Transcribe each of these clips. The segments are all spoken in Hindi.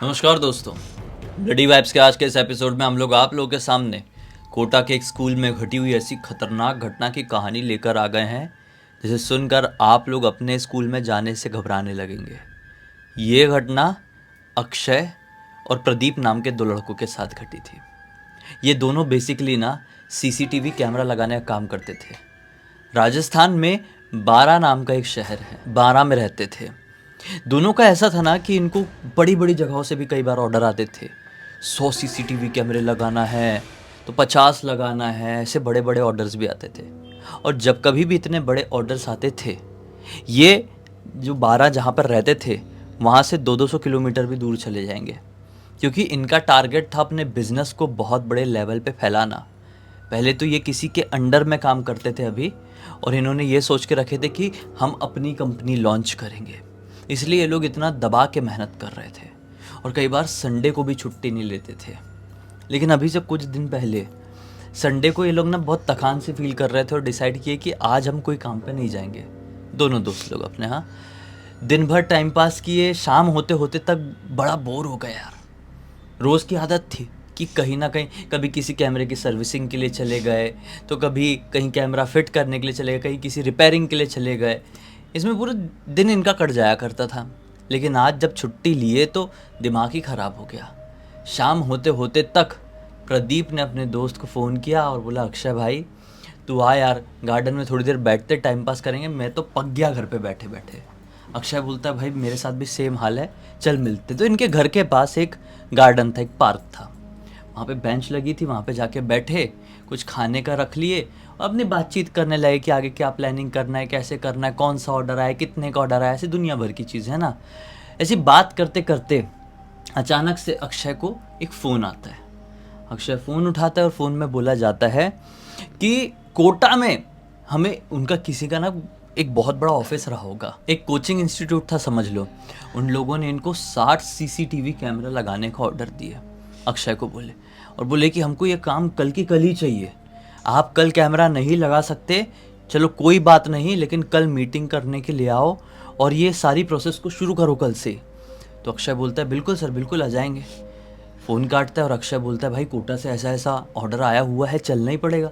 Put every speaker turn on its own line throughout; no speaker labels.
नमस्कार दोस्तों। ब्लडी वाइब्स के आज के इस एपिसोड में हम लोग आप लोगों के सामने कोटा के एक स्कूल में घटी हुई ऐसी खतरनाक घटना की कहानी लेकर आ गए हैं जिसे सुनकर आप लोग अपने स्कूल में जाने से घबराने लगेंगे। ये घटना अक्षय और प्रदीप नाम के दो लड़कों के साथ घटी थी। ये दोनों बेसिकली सीसीटीवी कैमरा लगाने का काम करते थे। राजस्थान में बारा नाम का एक शहर है, बारा में रहते थे। दोनों का ऐसा था ना कि इनको बड़ी बड़ी जगहों से भी कई बार ऑर्डर आते थे। 100 सीसीटीवी कैमरे लगाना है तो 50 लगाना है, ऐसे बड़े बड़े ऑर्डर्स भी आते थे। और जब कभी भी इतने बड़े ऑर्डर्स आते थे, ये जो 12 जहाँ पर रहते थे वहाँ से 200-200 किलोमीटर भी दूर चले जाएंगे, क्योंकि इनका टारगेट था अपने बिजनेस को बहुत बड़े लेवल पे फैलाना। पहले तो ये किसी के अंडर में काम करते थे अभी, और इन्होंने ये सोच के रखे थे कि हम अपनी कंपनी लॉन्च करेंगे। इसलिए ये लोग इतना दबा के मेहनत कर रहे थे और कई बार संडे को भी छुट्टी नहीं लेते थे। लेकिन अभी से कुछ दिन पहले संडे को ये लोग बहुत थकान से फील कर रहे थे और डिसाइड किए कि आज हम कोई काम पे नहीं जाएंगे। दोनों दोस्त लोग अपने दिन भर टाइम पास किए, शाम होते होते तक बड़ा बोर हो गए यार। रोज़ की आदत थी कि कहीं ना कहीं कभी किसी कैमरे की सर्विसिंग के लिए चले गए, तो कभी कहीं कैमरा फिट करने के लिए चले गए, कहीं किसी रिपेयरिंग के लिए चले गए। इसमें पूरा दिन इनका कट जाया करता था। लेकिन आज जब छुट्टी लिए तो दिमाग ही ख़राब हो गया। शाम होते होते तक प्रदीप ने अपने दोस्त को फ़ोन किया और बोला, अक्षय भाई तू आ यार, गार्डन में थोड़ी देर बैठते टाइम पास करेंगे, मैं तो पक गया घर पे बैठे बैठे। अक्षय बोलता है, भाई मेरे साथ भी सेम हाल है, चल मिलते। तो इनके घर के पास एक गार्डन था, एक पार्क था, वहाँ पे बेंच लगी थी, वहाँ पे जाके बैठे, कुछ खाने का रख लिए और अपनी बातचीत करने लगे कि आगे क्या प्लानिंग करना है, कैसे करना है, कौन सा ऑर्डर आया, कितने का ऑर्डर आया, ऐसी दुनिया भर की चीज़ है ना। ऐसी बात करते करते अचानक से अक्षय को एक फ़ोन आता है। अक्षय फ़ोन उठाता है और फ़ोन में बोला जाता है कि कोटा में हमें उनका किसी का एक बहुत बड़ा ऑफिस रहा होगा, एक कोचिंग इंस्टीट्यूट था समझ लो। उन लोगों ने इनको 60 सीसीटीवी कैमरा लगाने का ऑर्डर दिया। अक्षय को बोले और बोले कि हमको ये काम कल की कल ही चाहिए, आप कल कैमरा नहीं लगा सकते, चलो कोई बात नहीं, लेकिन कल मीटिंग करने के लिए आओ और ये सारी प्रोसेस को शुरू करो कल से। तो अक्षय बोलता है, बिल्कुल सर, बिल्कुल आ जाएंगे। फ़ोन काटता है और अक्षय बोलता है, भाई कोटा से ऐसा ऐसा ऑर्डर आया हुआ है, चलना ही पड़ेगा।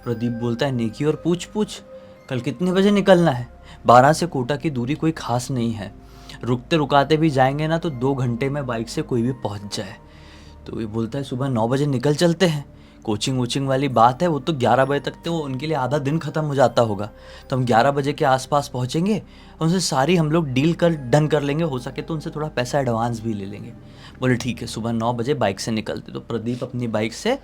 प्रदीप बोलता है, नेकी और पूछ पूछ, कल कितने बजे निकलना है? 12 से कोटा की दूरी कोई खास नहीं है, रुकते रुकाते भी जाएंगे ना तो 2 घंटे में बाइक से कोई भी पहुंच जाए। तो ये बोलता है, सुबह 9 बजे निकल चलते हैं, कोचिंग वोचिंग वाली बात है, वो तो 11 बजे तक तो उनके लिए आधा दिन ख़त्म हो जाता होगा, तो हम 11 बजे के आसपास पहुंचेंगे, उनसे सारी हम लोग डील डन कर लेंगे, हो सके तो उनसे थोड़ा पैसा एडवांस भी ले लेंगे। बोले ठीक है, सुबह 9 बजे बाइक से निकलते। तो प्रदीप अपनी बाइक से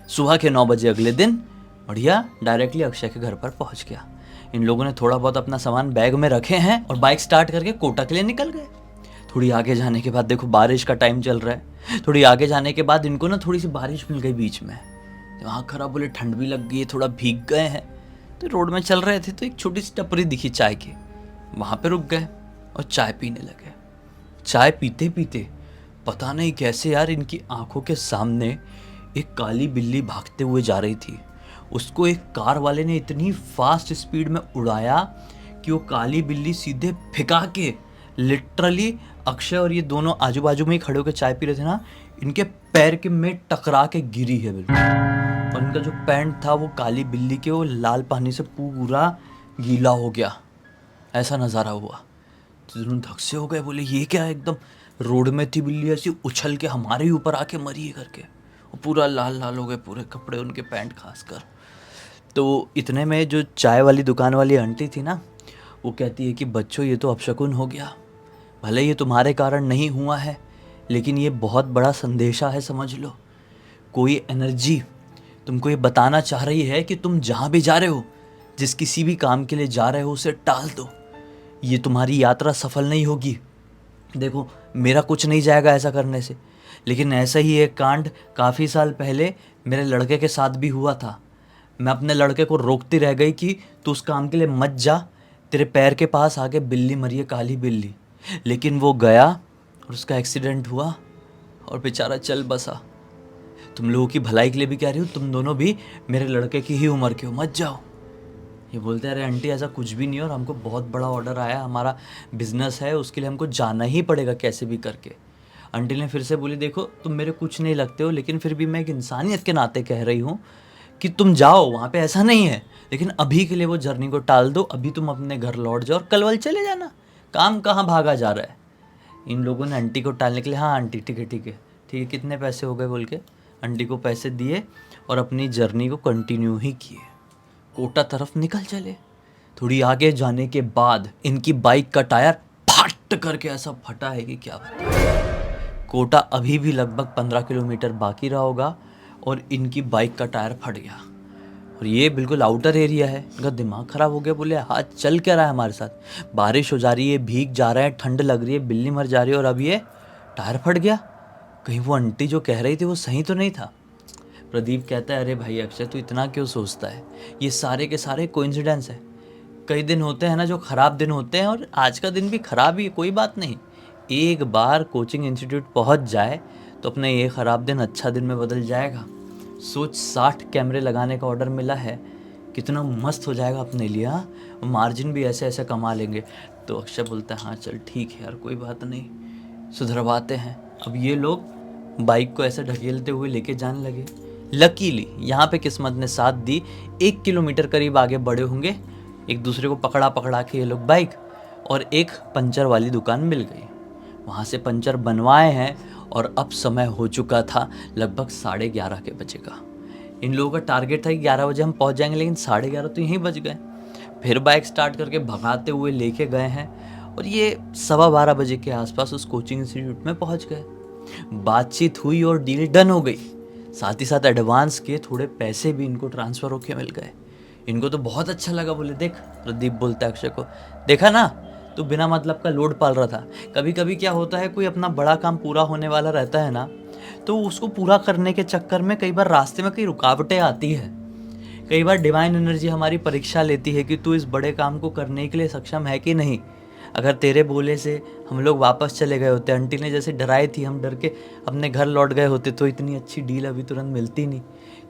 सुबह के 9 बजे अगले दिन बढ़िया डायरेक्टली अक्षय के घर पर पहुँच गया। इन लोगों ने थोड़ा बहुत अपना सामान बैग में रखे हैं और बाइक स्टार्ट करके कोटा के लिए निकल गए। थोड़ी आगे जाने के बाद देखो बारिश का टाइम चल रहा है, थोड़ी आगे जाने के बाद इनको थोड़ी सी बारिश मिल गई बीच में, दिमाग खराब, बोले ठंड भी लग गई है, थोड़ा भीग गए हैं। तो रोड में चल रहे थे तो एक छोटी सी टपरी दिखी चाय की, वहाँ पे रुक गए और चाय पीने लगे। चाय पीते पीते पता नहीं कैसे यार इनकी आंखों के सामने एक काली बिल्ली भागते हुए जा रही थी। उसको एक कार वाले ने इतनी फास्ट स्पीड में उड़ाया कि वो काली बिल्ली सीधे फिका के लिटरली अक्षय और ये दोनों आजू बाजू में ही खड़े होकर चाय पी रहे थे इनके पैर के में टकरा के गिरी है बिल्कुल। और इनका जो पैंट था वो काली बिल्ली के वो लाल पानी से पूरा गीला हो गया। ऐसा नज़ारा हुआ तो दोनों धक से हो गए, बोले ये क्या है, एकदम रोड में थी बिल्ली, ऐसी उछल के हमारे ही ऊपर आके मरी है करके। वो पूरा लाल लाल हो गए पूरे कपड़े, उनके पैंट खासकर। तो इतने में जो चाय वाली दुकान वाली आंटी थी वो कहती है कि बच्चों ये तो अपशकुन हो गया, भले ये तुम्हारे कारण नहीं हुआ है लेकिन ये बहुत बड़ा संदेशा है, समझ लो। कोई एनर्जी तुमको ये बताना चाह रही है कि तुम जहाँ भी जा रहे हो, जिस किसी भी काम के लिए जा रहे हो, उसे टाल दो, ये तुम्हारी यात्रा सफल नहीं होगी। देखो मेरा कुछ नहीं जाएगा ऐसा करने से, लेकिन ऐसा ही एक कांड काफ़ी साल पहले मेरे लड़के के साथ भी हुआ था। मैं अपने लड़के को रोकती रह गई कि तू उस काम के लिए मत जा, तेरे पैर के पास आके बिल्ली मरी है, काली बिल्ली। लेकिन वो गया और उसका एक्सीडेंट हुआ और बेचारा चल बसा। तुम लोगों की भलाई के लिए भी कह रही हूँ, तुम दोनों भी मेरे लड़के की ही उम्र के हो, मत जाओ। ये बोलते हैं, अरे आंटी ऐसा कुछ भी नहीं है और हमको बहुत बड़ा ऑर्डर आया, हमारा बिजनेस है, उसके लिए हमको जाना ही पड़ेगा कैसे भी करके। आंटी ने फिर से बोली, देखो तुम मेरे कुछ नहीं लगते हो, लेकिन फिर भी मैं एक इंसानियत के नाते कह रही हूँ कि तुम जाओ वहाँ पे, ऐसा नहीं है, लेकिन अभी के लिए वो जर्नी को टाल दो, अभी तुम अपने घर लौट जाओ और कल वल चले जाना, काम कहाँ भागा जा रहा है। इन लोगों ने आंटी को टालने के लिए, हाँ आंटी ठीक है ठीक है ठीक है, कितने पैसे हो गए बोल के आंटी को पैसे दिए और अपनी जर्नी को कंटिन्यू ही किए। कोटा तरफ निकल चले। थोड़ी आगे जाने के बाद इनकी बाइक का टायर फट करके ऐसा फटा है कि क्या बताएं। कोटा अभी भी लगभग 15 किलोमीटर बाकी रहा होगा और इनकी बाइक का टायर फट गया। और ये बिल्कुल आउटर एरिया है। इनका दिमाग ख़राब हो गया, बोले हाथ चल क्या रहा है हमारे साथ, बारिश हो जा रही है, भीग जा रहे हैं, ठंड लग रही है, बिल्ली मर जा रही है, और अब ये टायर फट गया। कहीं वो आंटी जो कह रही थी वो सही तो नहीं था। प्रदीप कहता है, अरे भाई अक्षय तू इतना क्यों सोचता है, ये सारे के सारे कोइंसिडेंस है। कई दिन होते हैं ना जो ख़राब दिन होते हैं, और आज का दिन भी ख़राब ही है, कोई बात नहीं। एक बार कोचिंग इंस्टीट्यूट पहुंच जाए तो अपने ये ख़राब दिन अच्छा दिन में बदल जाएगा। सोच 60 कैमरे लगाने का ऑर्डर मिला है, कितना मस्त हो जाएगा अपने लिए। हाँ, मार्जिन भी ऐसे ऐसे कमा लेंगे। तो अक्षय बोलता है, हाँ चल ठीक है यार, कोई बात नहीं, सुधरवाते हैं। अब ये लोग बाइक को ऐसे ढकेलते हुए लेके जाने लगे। लकीली यहाँ पे किस्मत ने साथ दी। 1 किलोमीटर करीब आगे बढ़े होंगे, एक दूसरे को पकड़ा पकड़ा के ये लोग बाइक, और एक पंचर वाली दुकान मिल गई। वहाँ से पंचर बनवाए हैं और अब समय हो चुका था लगभग 11:30 के बजे का। इन लोगों का टारगेट था कि 11 बजे हम पहुँच जाएंगे, लेकिन 11:30 तो यहीं बज गए। फिर बाइक स्टार्ट करके भगाते हुए लेके गए हैं और ये 12:15 बजे के आसपास उस कोचिंग इंस्टीट्यूट में पहुँच गए। बातचीत हुई और डील डन हो गई। साथ ही साथ एडवांस के थोड़े पैसे भी इनको ट्रांसफ़र होके मिल गए। इनको तो बहुत अच्छा लगा। बोले, देख, प्रदीप बोलता है अक्षय को, देखा ना तू बिना मतलब का लोड पाल रहा था। कभी कभी क्या होता है, कोई अपना बड़ा काम पूरा होने वाला रहता है ना, तो उसको पूरा करने के चक्कर में कई बार रास्ते में कई रुकावटें आती है। कई बार डिवाइन एनर्जी हमारी परीक्षा लेती है कि तू इस बड़े काम को करने के लिए सक्षम है कि नहीं। अगर तेरे बोले से हम लोग वापस चले गए होते, आंटी ने जैसे डराई थी, हम डर के अपने घर लौट गए होते, तो इतनी अच्छी डील अभी तुरंत मिलती नहीं।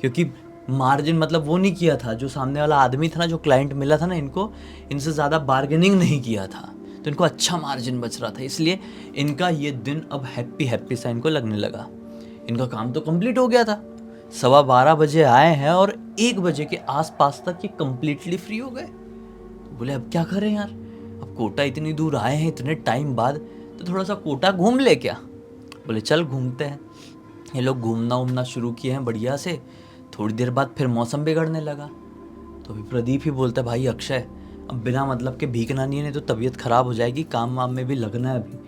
क्योंकि मार्जिन मतलब वो नहीं किया था, जो सामने वाला आदमी था ना, जो क्लाइंट मिला था ना, इनको इनसे ज़्यादा बार्गेनिंग नहीं किया था, तो इनको अच्छा मार्जिन बच रहा था। इसलिए इनका ये दिन अब हैप्पी हैप्पी सा इनको लगने लगा। इनका काम तो कंप्लीट हो गया था। 12:15 बजे आए हैं और 1 बजे के आसपास तक ये कंप्लीटली फ्री हो गए। तो बोले अब क्या करें यार, अब कोटा इतनी दूर आए हैं इतने टाइम बाद, तो थोड़ा सा कोटा घूम ले क्या। बोले चल घूमते हैं। ये लोग घूमना उमना शुरू किए हैं बढ़िया से। थोड़ी देर बाद फिर मौसम बिगड़ने लगा। तो अभी प्रदीप ही बोलता है, भाई अक्षय अब बिना मतलब के भीगना नहीं है, नहीं तो तबीयत ख़राब हो जाएगी, काम वाम में भी लगना है अभी,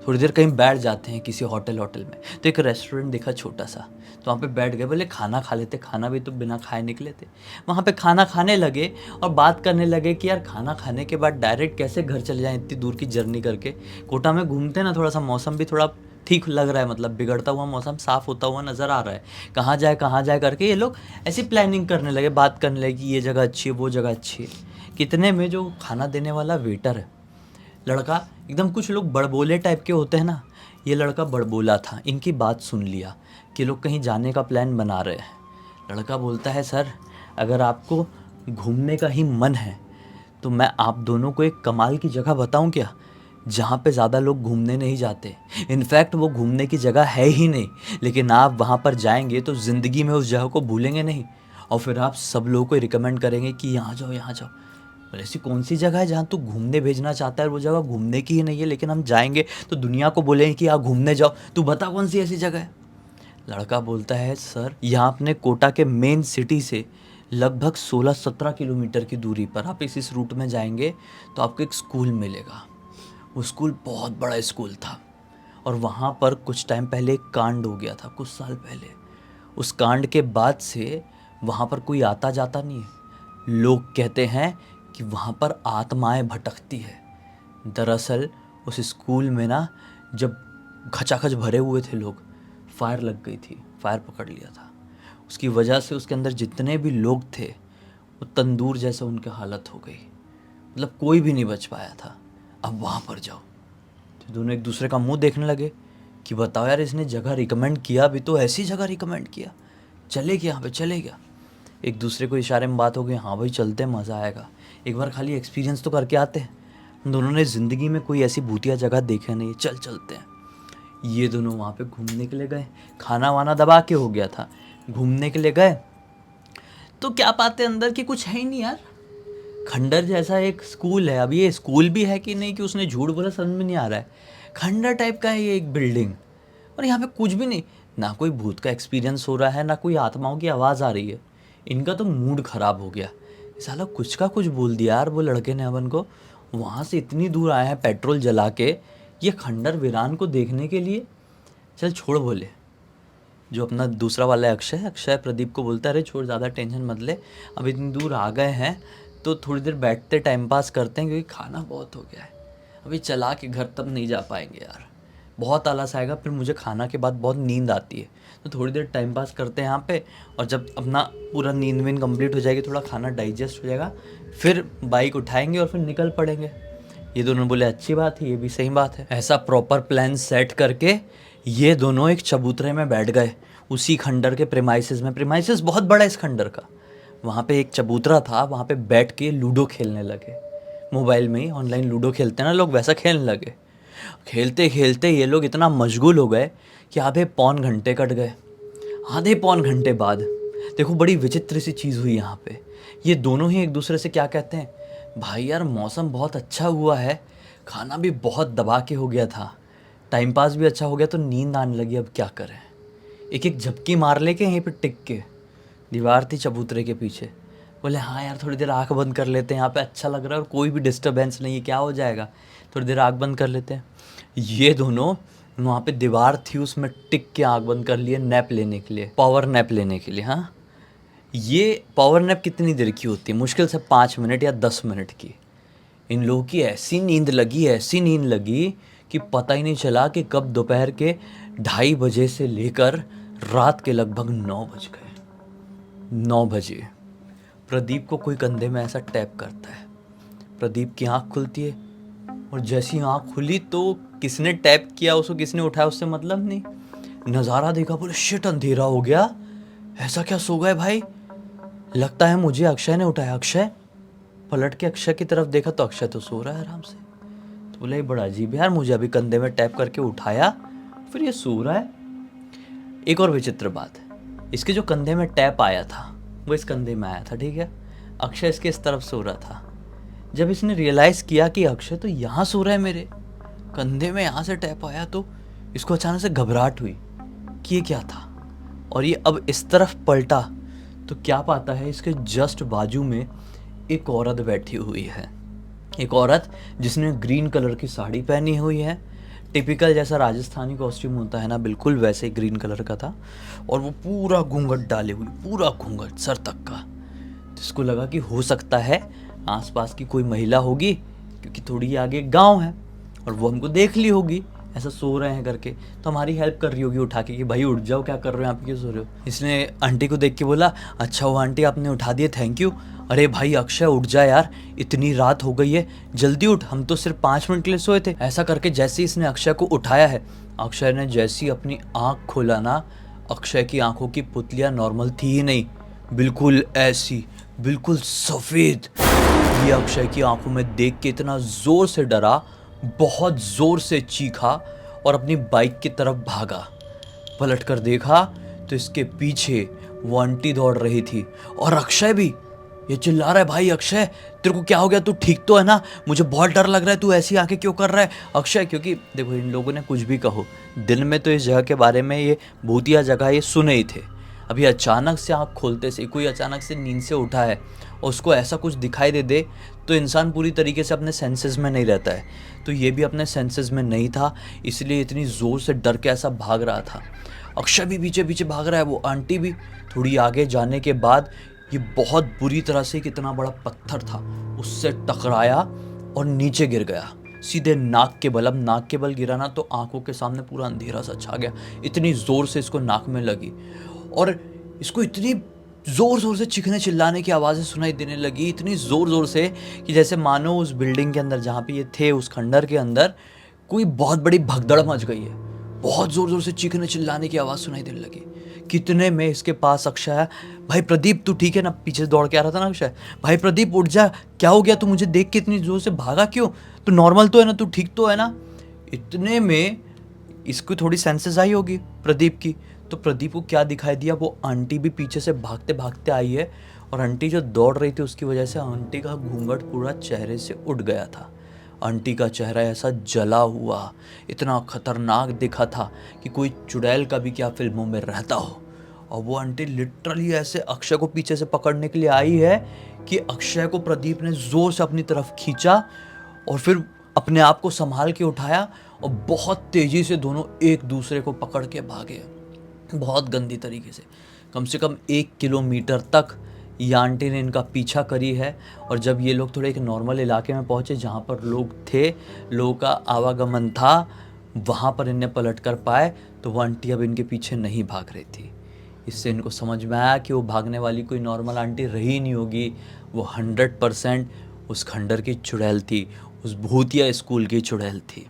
थोड़ी देर कहीं बैठ जाते हैं किसी होटल में। तो एक रेस्टोरेंट देखा छोटा सा, तो वहाँ पे बैठ गए। बोले खाना खा लेते, खाना भी तो बिना खाए निकले थे। वहाँ पे खाना खाने लगे और बात करने लगे कि यार खाना खाने के बाद डायरेक्ट कैसे घर चले जाएं इतनी दूर की जर्नी करके। कोटा में घूमते ना, थोड़ा सा मौसम भी थोड़ा ठीक लग रहा है, मतलब बिगड़ता हुआ मौसम साफ़ होता हुआ नज़र आ रहा है, कहाँ जाए करके ये लोग ऐसी प्लानिंग करने लगे, बात करने लगे कि ये जगह अच्छी है, वो जगह अच्छी है। कितने में जो खाना देने वाला वेटर है, लड़का एकदम, कुछ लोग बड़बोले टाइप के होते हैं ना, ये लड़का बड़बोला था। इनकी बात सुन लिया कि लोग कहीं जाने का प्लान बना रहे हैं। लड़का बोलता है, सर अगर आपको घूमने का ही मन है तो मैं आप दोनों को एक कमाल की जगह बताऊं क्या, जहाँ पे ज़्यादा लोग घूमने नहीं जाते। इनफैक्ट वो घूमने की जगह है ही नहीं, लेकिन आप वहाँ पर जाएंगे तो ज़िंदगी में उस जगह को भूलेंगे नहीं, और फिर आप सब लोगों को रिकमेंड करेंगे कि यहाँ जाओ यहाँ जाओ। बोले ऐसी कौन सी जगह है जहाँ तू घूमने भेजना चाहता है, वो जगह घूमने की ही नहीं है, लेकिन हम जाएंगे तो दुनिया को बोलेंगे कि यहाँ घूमने जाओ, तू बता कौन सी ऐसी जगह है। लड़का बोलता है, सर यहाँ अपने कोटा के मेन सिटी से लगभग 16-17 किलोमीटर की दूरी पर आप इस रूट में जाएंगे तो आपको एक स्कूल मिलेगा। वो स्कूल बहुत बड़ा स्कूल था और वहाँ पर कुछ टाइम पहले एक कांड हो गया था, कुछ साल पहले। उस कांड के बाद से वहाँ पर कोई आता जाता नहीं है। लोग कहते हैं कि वहाँ पर आत्माएं भटकती है। दरअसल उस स्कूल में ना, जब खचाखच भरे हुए थे लोग, फायर लग गई थी, फायर पकड़ लिया था। उसकी वजह से उसके अंदर जितने भी लोग थे वो तंदूर जैसा उनकी हालत हो गई, मतलब कोई भी नहीं बच पाया था। अब वहाँ पर जाओ। तो दोनों एक दूसरे का मुंह देखने लगे कि बताओ यार, इसने जगह रिकमेंड किया भी तो ऐसी जगह रिकमेंड किया, चले गया यहाँ पे, चले गया। एक दूसरे को इशारे में बात हो गई, हाँ भाई चलते, मज़ा आएगा, एक बार खाली एक्सपीरियंस तो करके आते हैं। दोनों ने ज़िंदगी में कोई ऐसी भूतिया जगह देखा नहीं, चलते हैं। ये दोनों वहाँ पे घूमने के लिए गए, खाना वाना दबा के हो गया था, घूमने के लिए गए तो क्या पाते अंदर कि कुछ है ही नहीं यार। खंडर जैसा एक स्कूल है, अब ये स्कूल भी है कि नहीं कि उसने झूठ बोला समझ में नहीं आ रहा है। खंडर टाइप का है ये एक बिल्डिंग, और यहाँ पे कुछ भी नहीं, ना कोई भूत का एक्सपीरियंस हो रहा है, ना कोई आत्माओं की आवाज़ आ रही है। इनका तो मूड ख़राब हो गया, साला कुछ का कुछ बोल दिया यार वो लड़के ने अपन को। वहाँ से इतनी दूर आए हैं पेट्रोल जला के ये खंडर वीरान को देखने के लिए। चल छोड़, बोले जो अपना दूसरा वाला है अक्षय प्रदीप को बोलता है अरे छोड़, ज़्यादा टेंशन मत ले, अब इतनी दूर आ गए हैं तो थोड़ी देर बैठते टाइम पास करते हैं, क्योंकि खाना बहुत हो गया है, अभी चला के घर तब नहीं जा पाएंगे यार, बहुत आलस आएगा, फिर मुझे खाना के बाद बहुत नींद आती है, तो थोड़ी देर टाइम पास करते हैं यहाँ पे, और जब अपना पूरा नींद वींद कंप्लीट हो जाएगी, थोड़ा खाना डाइजेस्ट हो जाएगा, फिर बाइक उठाएंगे और फिर निकल पड़ेंगे। ये दोनों बोले अच्छी बात है, ये भी सही बात है। ऐसा प्रॉपर प्लान सेट करके ये दोनों एक चबूतरे में बैठ गए उसी खंडर के प्रेमाइसिस में। प्रेमाइसिस बहुत बड़ा है इस खंडर का। वहाँ पे एक चबूतरा था, वहाँ पे बैठ के लूडो खेलने लगे, मोबाइल में ही ऑनलाइन लूडो खेलते हैं ना लोग, वैसा खेलने लगे। खेलते खेलते ये लोग इतना मशगूल हो गए कि आधे पौन घंटे कट गए। आधे पौन घंटे बाद देखो बड़ी विचित्र सी चीज़ हुई यहाँ पे। ये दोनों ही एक दूसरे से क्या कहते हैं, भाई यार मौसम बहुत अच्छा हुआ है, खाना भी बहुत दबा के हो गया था, टाइम पास भी अच्छा हो गया, तो नींद आने लगी, अब क्या करें। एक एक झपकी मार लेके यहीं पे टिक के, दीवार थी चबूतरे के पीछे, बोले हाँ यार थोड़ी देर आँख बंद कर लेते हैं, यहाँ पे अच्छा लग रहा है और कोई भी डिस्टर्बेंस नहीं है, क्या हो जाएगा, थोड़ी देर आँख बंद कर लेते हैं। ये दोनों वहाँ पे दीवार थी उसमें टिक के आँख बंद कर लिए, नैप लेने के लिए, पावर नैप लेने के लिए। हाँ, ये पावर नैप कितनी देर की होती है, मुश्किल से 5 मिनट या 10 मिनट की। इन लोगों की ऐसी नींद लगी, ऐसी नींद लगी कि पता ही नहीं चला कि कब दोपहर के 2:30 बजे से लेकर रात के लगभग 9 बज गए। 9 बजे प्रदीप को कोई कंधे में ऐसा टैप करता है, प्रदीप की आँख खुलती है, और जैसी आँख खुली तो किसने टैप किया उसको, किसने उठाया उससे मतलब नहीं, नज़ारा देखा, बोले शिट अंधेरा हो गया, ऐसा क्या सो गए भाई, लगता है मुझे अक्षय ने उठाया। अक्षय, पलट के अक्षय की तरफ देखा तो अक्षय तो सो रहा है आराम से, तो बोले बड़ा अजीब यार, मुझे अभी कंधे में टैप करके उठाया फिर ये सो रहा है। एक और विचित्र बात है, इसके जो कंधे में टैप आया था वो इस कंधे में आया था, ठीक है, अक्षय इसके इस तरफ सो रहा था। जब इसने रियलाइज़ किया कि अक्षय तो यहाँ सो रहा है, मेरे कंधे में यहाँ से टैप आया, तो इसको अचानक से घबराहट हुई कि ये क्या था, और ये अब इस तरफ पलटा तो क्या पाता है, इसके जस्ट बाजू में एक औरत बैठी हुई है। एक औरत जिसने ग्रीन कलर की साड़ी पहनी हुई है, टिपिकल जैसा राजस्थानी कॉस्ट्यूम होता है ना, बिल्कुल वैसे ही ग्रीन कलर का था, और वो पूरा घूंघट डाले हुई, पूरा घूंघट सर तक का। जिसको लगा कि हो सकता है आसपास की कोई महिला होगी, क्योंकि थोड़ी आगे गांव है, और वो हमको देख ली होगी ऐसा सो रहे हैं करके, तो हमारी हेल्प कर रही होगी उठा के कि भाई उठ जाओ, क्या कर रहे हो यहाँ पे, क्यों सो रहे हो। इसने आंटी को देख के बोला अच्छा हुआ आंटी आपने उठा दिए, थैंक यू। अरे भाई अक्षय उठ जा यार, इतनी रात हो गई है, जल्दी उठ, हम तो सिर्फ 5 मिनट के लिए सोए थे। ऐसा करके जैसे ही इसने अक्षय को उठाया है, अक्षय ने जैसी अपनी आँख खोला ना, अक्षय की आंखों की पुतलियाँ नॉर्मल थी ही नहीं, बिल्कुल ऐसी, बिल्कुल सफ़ेद। ये अक्षय की आंखों में देख के इतना ज़ोर से डरा, बहुत ज़ोर से चीखा और अपनी बाइक की तरफ भागा। पलट कर देखा तो इसके पीछे वो आंटी दौड़ रही थी, और अक्षय भी। ये चिल्ला रहा है भाई अक्षय तेरे को क्या हो गया, तू ठीक तो है ना, मुझे बहुत डर लग रहा है, तू ऐसी आंखें क्यों कर रहा है अक्षय। क्योंकि देखो इन लोगों ने कुछ भी कहो, दिन में तो इस जगह के बारे में, ये भूतिया जगह ये सुने ही थे, अभी अचानक से आँख खोलते से कोई अचानक से नींद से उठा है और उसको ऐसा कुछ दिखाई दे दे तो इंसान पूरी तरीके से अपने सेंसेस में नहीं रहता है। तो ये भी अपने सेंसेस में नहीं था, इसलिए इतनी ज़ोर से डर के ऐसा भाग रहा था। अक्षय भी पीछे पीछे भाग रहा है, वो आंटी भी। थोड़ी आगे जाने के बाद ये बहुत बुरी तरह से कितना बड़ा पत्थर था उससे टकराया और नीचे गिर गया सीधे नाक के बल। अब नाक के बल गिरा ना तो आंखों के सामने पूरा अंधेरा सा छा गया, इतनी ज़ोर से इसको नाक में लगी, और इसको इतनी ज़ोर ज़ोर से चीखने चिल्लाने की आवाज़ें सुनाई देने लगी, इतनी ज़ोर ज़ोर से कि जैसे मानो उस बिल्डिंग के अंदर जहाँ पे ये थे, उस खंडर के अंदर कोई बहुत बड़ी भगदड़ मच गई है। बहुत ज़ोर ज़ोर से चीखने चिल्लाने की आवाज़ सुनाई देने लगी। कितने में इसके पास अक्षय है, भाई प्रदीप तू ठीक है ना, पीछे से दौड़ के आ रहा था ना अक्षय, भाई प्रदीप उठ जा, क्या हो गया, तू मुझे देख के इतनी ज़ोर से भागा क्यों, तू नॉर्मल तो है ना, तू ठीक तो है ना। इतने में इसको थोड़ी सेंसेस आई होगी प्रदीप की, तो प्रदीप को क्या दिखाई दिया, वो आंटी भी पीछे से भागते भागते आई है और आंटी जो दौड़ रही थी उसकी वजह से आंटी का घूंघट पूरा चेहरे से उड़ गया था। आंटी का चेहरा ऐसा जला हुआ, इतना खतरनाक दिखा था कि कोई चुड़ैल का भी क्या फिल्मों में रहता हो। और वो आंटी लिटरली ऐसे अक्षय को पीछे से पकड़ने के लिए आई है कि अक्षय को प्रदीप ने जोर से अपनी तरफ खींचा और फिर अपने आप को संभाल के उठाया और बहुत तेजी से दोनों एक दूसरे को पकड़ के भागे, बहुत गंदी तरीके से कम 1 किलोमीटर तक ये आंटी ने इनका पीछा करी है। और जब ये लोग थोड़े एक नॉर्मल इलाके में पहुँचे जहाँ पर लोग थे, लोगों का आवागमन था, वहाँ पर इन्हें पलट कर पाए तो वो आंटी अब इनके पीछे नहीं भाग रही थी। इससे इनको समझ में आया कि वो भागने वाली कोई नॉर्मल आंटी रही नहीं होगी, वो 100% उस खंडर की चुड़ैल थी, उस भूतिया स्कूल की चुड़ैल थी।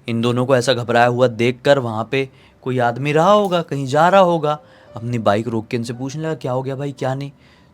इन दोनों को ऐसा घबराया हुआ देखकर वहाँ पे कोई आदमी रहा होगा, कहीं जा रहा होगा, अपनी बाइक रोक के इनसे पूछने लगा क्या हो गया भाई, क्या नहीं।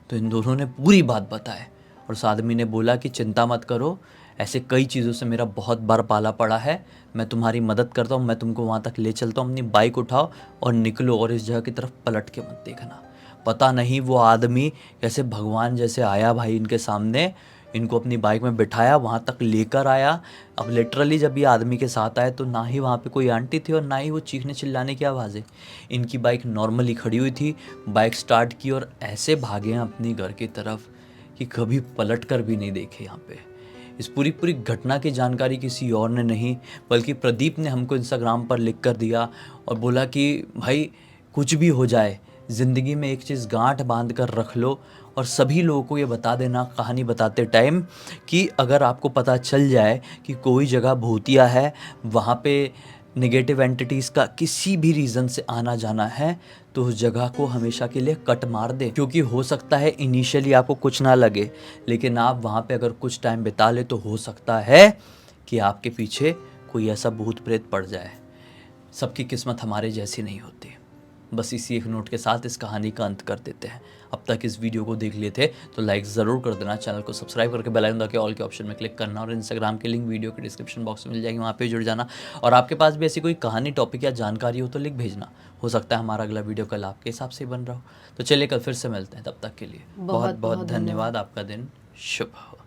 तो इन दोनों ने पूरी बात बताई और उस आदमी ने बोला कि चिंता मत करो, ऐसे कई चीज़ों से मेरा बहुत बार पाला पड़ा है, मैं तुम्हारी मदद करता हूँ, मैं तुमको वहाँ तक ले चलता हूँ, अपनी बाइक उठाओ और निकलो और इस जगह की तरफ पलट के मत देखना। पता नहीं वो आदमी कैसे भगवान जैसे आया भाई इनके सामने, इनको अपनी बाइक में बिठाया, वहाँ तक लेकर आया। अब लिटरली जब ये आदमी के साथ आए तो ना ही वहाँ पे कोई आंटी थी और ना ही वो चीखने चिल्लाने की आवाज़ें। इनकी बाइक नॉर्मली खड़ी हुई थी, बाइक स्टार्ट की और ऐसे भागे हैं अपनी घर की तरफ कि कभी पलट कर भी नहीं देखे। यहाँ पे इस पूरी घटना की जानकारी किसी और ने नहीं बल्कि प्रदीप ने हमको इंस्टाग्राम पर लिख कर दिया और बोला कि भाई कुछ भी हो जाए, ज़िंदगी में एक चीज़ गांठ बांध कर रख लो और सभी लोगों को ये बता देना कहानी बताते टाइम कि अगर आपको पता चल जाए कि कोई जगह भूतिया है, वहाँ पे नेगेटिव एंटिटीज़ का किसी भी रीज़न से आना जाना है, तो उस जगह को हमेशा के लिए कट मार दे। क्योंकि हो सकता है इनिशियली आपको कुछ ना लगे, लेकिन आप वहाँ पे अगर कुछ टाइम बिता ले तो हो सकता है कि आपके पीछे कोई ऐसा भूत प्रेत पड़ जाए। सबकी किस्मत हमारे जैसी नहीं होती। बस इसी एक नोट के साथ इस कहानी का अंत कर देते हैं। अब तक इस वीडियो को देख लिए थे तो लाइक ज़रूर कर देना, चैनल को सब्सक्राइब करके बेल आइकन दबा के ऑल के ऑप्शन में क्लिक करना और इंस्टाग्राम की लिंक वीडियो के डिस्क्रिप्शन बॉक्स में मिल जाएगी, वहाँ पे जुड़ जाना। और आपके पास भी ऐसी कोई कहानी, टॉपिक या जानकारी हो तो लिख भेजना, हो सकता है हमारा अगला वीडियो कल आपके हिसाब से बन रहा हो। तो चलिए कल फिर से मिलते हैं, तब तक के लिए बहुत बहुत धन्यवाद। आपका दिन शुभ हो।